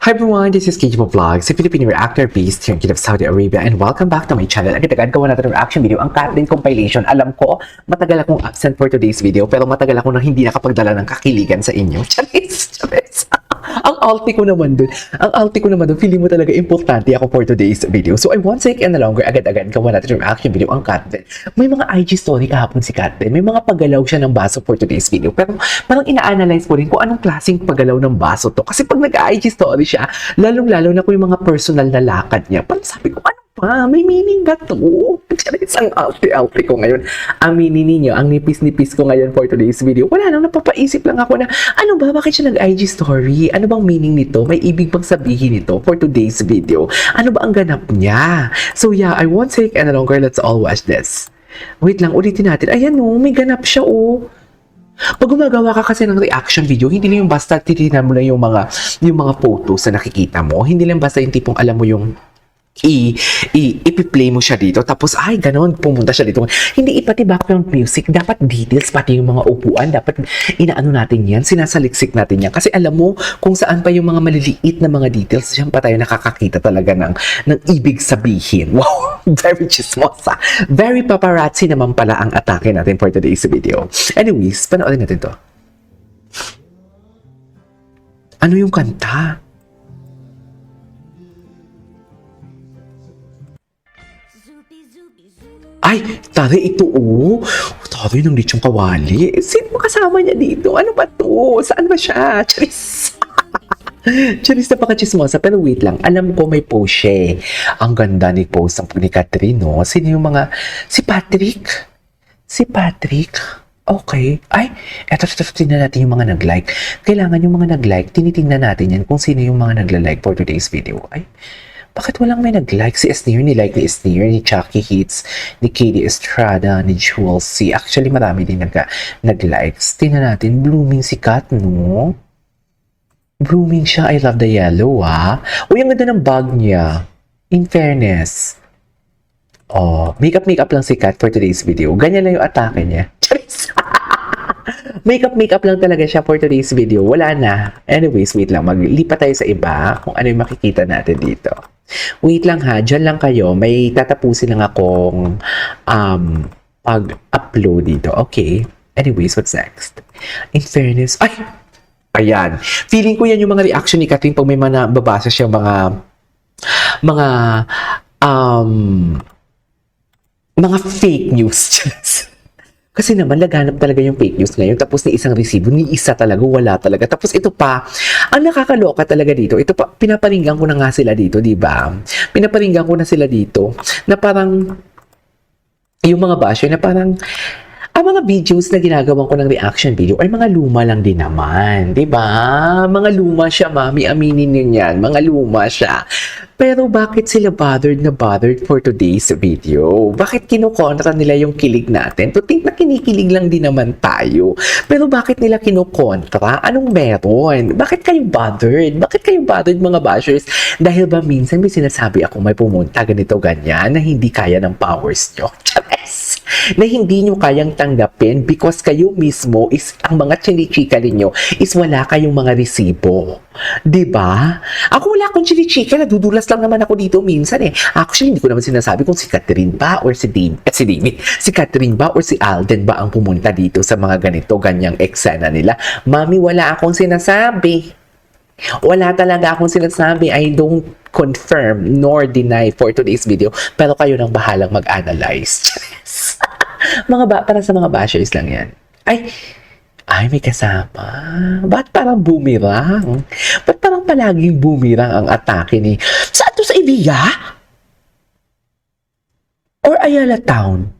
Hi everyone, this is KJ Vlogs, a Filipino reactor based here in Kiev, Saudi Arabia, and welcome back to my channel. Agad-agad gawa natin ng reaction video, ang Kathleen compilation. Alam ko, matagal akong absent for today's video, pero matagal ako nang hindi nakapagdala ng kakiligan sa inyo. Charis! Ang alti ko naman dun. Feeling mo talaga importante ako for today's video. So I won't take any longer, agad-agad gawa natin ng reaction video, ang Kathleen. May mga IG story kahapon si Kathleen, may mga paggalaw siya ng baso for today's video, pero parang ina-analyze ko rin kung anong klaseng paggalaw ng baso to. Kasi pag nag-IG story siya, lalong-lalo na kung yung mga personal na lakad niya, parang sabi ko, ano pa? May meaning ba to? Charis, ang alti ko ngayon. Aminin ninyo, ang nipis-nipis ko ngayon for today's video. Wala nang napapaisip lang ako na, ano ba? Bakit siya nag-IG story? Ano bang meaning nito? May ibig bang sabihin nito for today's video? Ano ba ang ganap niya? So yeah, I won't take any longer. Let's all watch this. Wait lang, ulitin natin. Ayan o, may ganap siya o. Pag gumagawa ka kasi ng reaction video, hindi lang yung basta titignan mo lang yung mga photos na nakikita mo. Hindi lang basta yung tipong alam mo yung ipi-play mo siya dito, tapos ay ganon, pumunta siya dito. Hindi ipati background music, dapat details, pati yung mga upuan, dapat inaano natin yan, sinasaliksik natin yan. Kasi alam mo kung saan pa yung mga maliliit na mga details, diyan pa tayo nakakakita talaga ng ibig sabihin. Wow, very chismosa. Very paparazzi naman pala ang atake natin for today's video. Anyways, panoorin natin to. Ano yung kanta? Ay, tari ito oh. Tari ng lechong kawali. Sino kasama niya dito? Ano ba to? Saan ba siya? Charis. Charis na pakachismosa. Pero wait lang. Alam ko may post siya. Ang ganda ni post ni Catherine, no? Sino yung mga... Si Patrick? Si Patrick? Okay. Ay, eto, tingnan natin yung mga nag-like. Kailangan yung mga nag-like, tinitingnan natin yan kung sino yung mga nagla-like for today's video. Ay, bakit walang may nag-like? Si Esnir, ni-like ni Esnir, ni Chucky Hits, ni Katie Estrada, ni Jules C. Actually, marami din nag-likes. Tingnan natin, blooming si Kat, no? Blooming siya. I love the yellow, ah. Uy, ang ganda ng bag niya. In fairness. Oh, makeup lang si Kat for today's video. Ganyan lang yung atake niya. Charis! Makeup lang talaga siya for today's video. Wala na. Anyways, wait lang. Maglipat tayo sa iba kung ano yung makikita natin dito. Wait lang ha. Diyan lang kayo. May tatapusin lang akong pag-upload dito. Okay. Anyways, what's next? In fairness, ay! Ayan. Feeling ko yan yung mga reaction ni Catherine pag may babasa siya mga fake news. Kasi naman, naghanap talaga yung fake news ngayon. Tapos ni isang resibo, ni isa talaga, wala talaga. Tapos ito pa, ang nakakaloka talaga dito, ito pa, pinaparinggan ko na nga sila dito, di ba? Pinaparinggan ko na sila dito, na parang, yung mga basyo, na parang, ang mga videos na ginagawa ko ng reaction video ay mga luma lang din naman, di ba? Mga luma siya, mami, aminin niyo yan, mga luma siya. Pero bakit sila bothered for today's video? Bakit kinukontra nila yung kilig natin? To think na kinikilig lang din naman tayo. Pero bakit nila kinukontra? Anong meron? Bakit kayo bothered? Bakit kayo bothered mga bashers? Dahil ba minsan may sinasabi ako may pumunta ganito ganyan na hindi kaya ng powers nyo? Chares! Na hindi nyo kayang tanggapin because kayo mismo is ang mga chinichika ninyo is wala kayong mga resibo. Diba? Ako wala akong chinichika, nadudulas lang naman ako dito minsan eh. Actually, hindi ko naman sinasabi kung si Catherine ba or si Catherine ba or si Alden ba ang pumunta dito sa mga ganito, ganyang eksena nila. Mami, wala akong sinasabi. Wala talaga akong sinasabi. I don't confirm nor deny for today's video. Pero kayo nang bahalang mag-analyze. Para sa mga bashers lang yan. Ay, may kasama. Ba't parang boomerang? Ba't parang palaging boomerang ang atake ni... Saan to, sa Ibiya? Or Ayala Town?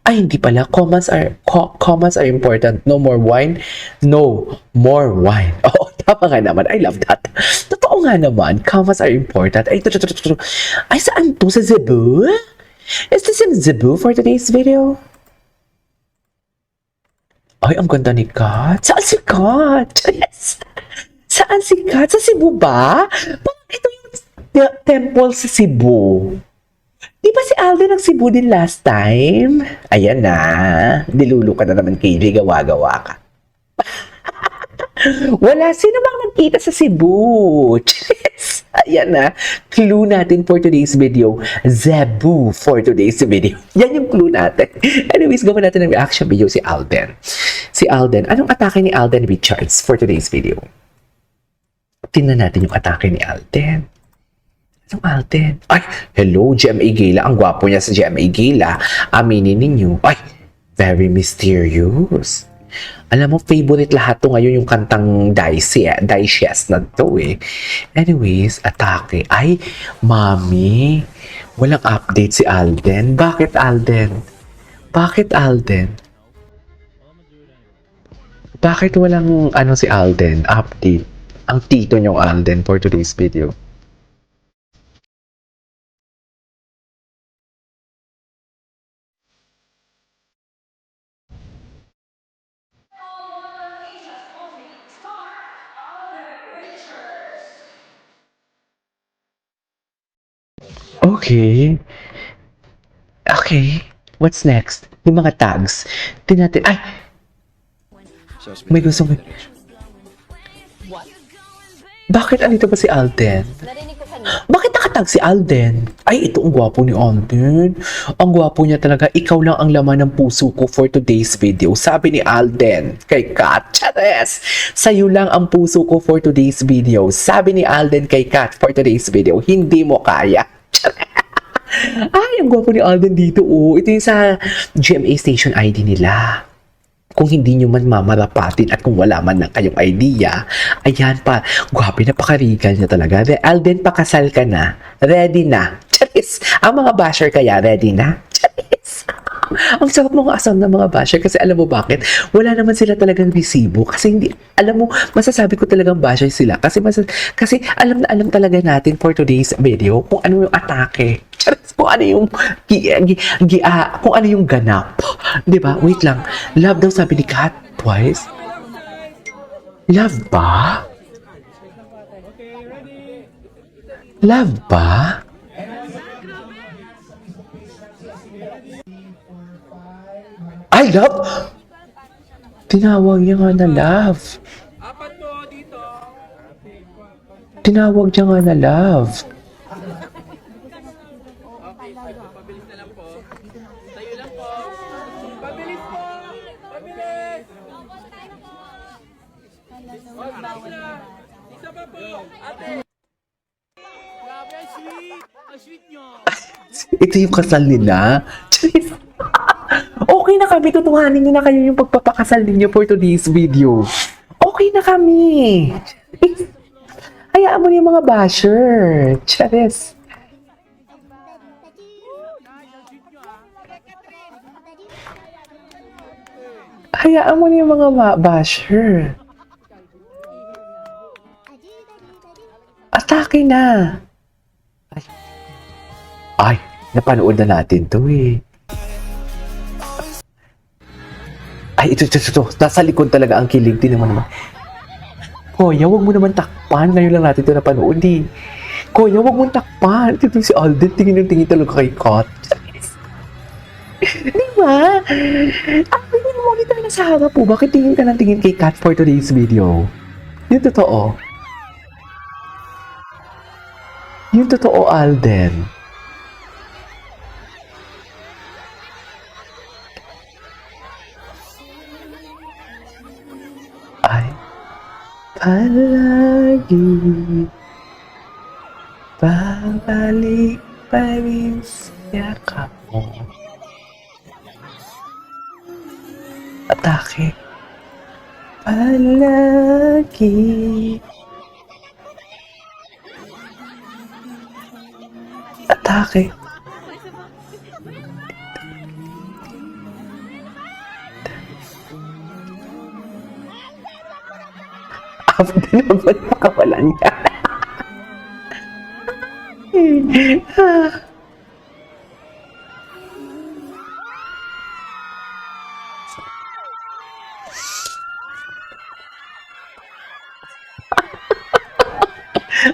Ay, hindi pala. Comments are important. No more wine. No more wine. Oh, tama nga naman. I love that. Totoo nga naman. Comments are important. Ay, ay, saan to? Sa Cebu? Is this in Cebu for today's video? Ay, ang ganda ni Kat. Saan si Kat? Yes. Saan si Kat? Sa Cebu ba? Parang ito yung temple sa Cebu. Di ba si Alden nag Cebu din last time? Ayan na. Dilulo ka na naman, KJ. Gawa-gawa ka. Wala. Sino bang nagkita sa Cebu? Yes. Ayan na. Clue natin for today's video. Cebu for today's video. Yan yung clue natin. Anyways, gawin natin ng reaction video si Alden. Si Alden. Anong atake ni Alden Richards for today's video? Tingnan natin yung atake ni Alden. Anong Alden? Ay, hello, GMA Gala. Ang gwapo niya sa GMA Gala. Aminin ninyo. Ay, very mysterious. Alam mo, favorite lahat to ngayon yung kantang Digest na to eh. Anyways, atake. Ay, mami, walang update si Alden. Bakit Alden? Bakit Alden? Bakit walang si Alden? Update. Ang tito niyong Alden for today's video. Okay. Okay. What's next? Yung mga tags. Tinatin. Ay! May gusto ko. Bakit andito ba si Alden? Narinig ko kanina. Bakit nakatag si Alden? Ay, ito ang gwapo ni Alden. Ang gwapo niya talaga. Ikaw lang ang laman ng puso ko for today's video. Sabi ni Alden kay Kat. Chares! Sa'yo lang ang puso ko for today's video. Sabi ni Alden kay Kat for today's video. Hindi mo kaya. Ay, ang gwapo ni Alden dito. Oh. Ito yung sa GMA station ID nila. Kung hindi nyo man mamarapatin at kung wala man lang kayong idea, ayan pa, gwapo, napakarigal niya talaga. Alden, pakasal ka na. Ready na. Charis! Ang mga basher kaya, ready na? Charis! Ang sarap mga asam na mga basher kasi alam mo bakit? Wala naman sila talagang resibo kasi hindi, alam mo, masasabi ko talagang basher sila kasi alam na alam talaga natin for today's video kung ano yung atake. Charis, kung ano yung kung ano yung ganap. 'Di ba? Wait lang. Love daw sabi ni Kat twice. Love ba? Love ba? I love? Tinawag niya nga na love. Tinawag niya nga na love. Ito yung kasal nila. Okay na kami, tutuhanin niyo na kayo yung pagpapakasal ninyo for today's video. Okay na kami. Hayaan mo na yung mga basher. Charis. Hayaan mo na yung mga basher. Atake na. Ay, napanood na natin to eh. Ay, ito. Nasa likod talaga ang kilig. Di naman. Kuya, wag mo naman takpan. Ngayon lang natin ito napanood eh. Kuya, wag mo takpan. Ito si Alden. Tingin talaga kay Kat. Di ba? Hindi mo monitor na sa harap po. Bakit tingin ka ng tingin kay Kat for today's video? Yung totoo. Yung totoo, Alden. Ay, palagi babalik pa rin sa yakap mo. Atake. Palagi. Atake. After naman makawalan niya.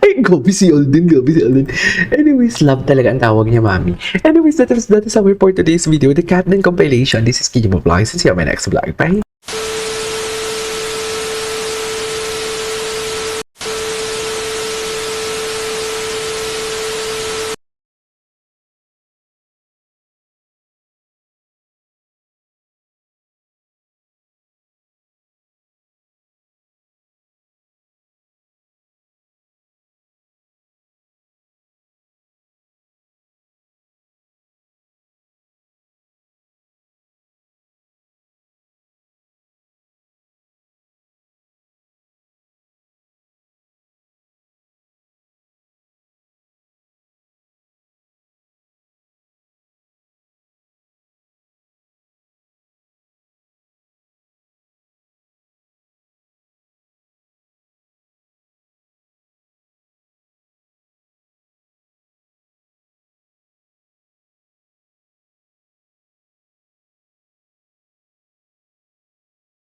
Ay, gabi si Alden. Anyways, love talaga ang tawag niya, mami. Anyways, that is our for today's video, the Catman compilation. This is Kimo Vlogs. See you on my next vlog. Bye!